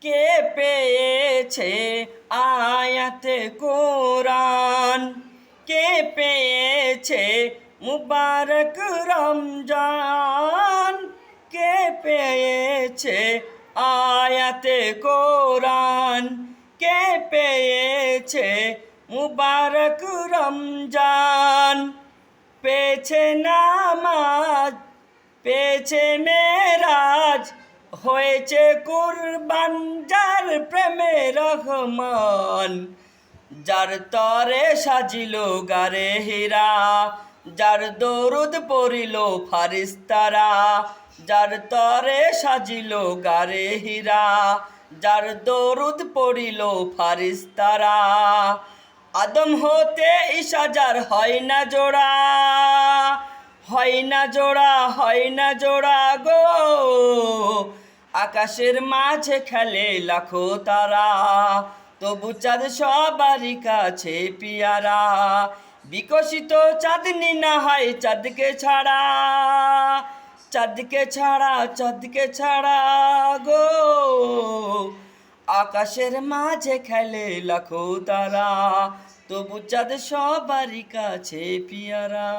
কে পেয়েছে আয়াতে কোরআন, কে পেয়েছে মুবারক রমজান, কে পেয়েছে আয়াতে কোরআন, কে পেয়েছে মুবারক রমজান। পেয়েছে নামাজ, পেয়েছে মেরাজ, হয়েছে কুরবান যার প্রেমে রহমান। যার তরে সাজিল গারে হীরা, যার দরুদ পড়িল ফারিস্তারা। যার তরে সাজিল গারে হীরা, যার দরুদ পড়িল ফারিস্তারা। আদম হতে ঈসা যার হয় না জোড়া, হয় না জোড়া, হয় না জোড়া গো। আকাশের মাঝে খেলে লাখো তারা, তবু চাঁদ সবারই কাছে পিয়ারা। বিকশিত চাঁদনি না হয় চাঁদকে ছাড়া, চাঁদকে ছাড়া, চাঁদকে ছাড়া গো। আকাশের মাঝে খেলে লাখো তারা, তবু চাঁদ সবারই কাছে পিয়ারা।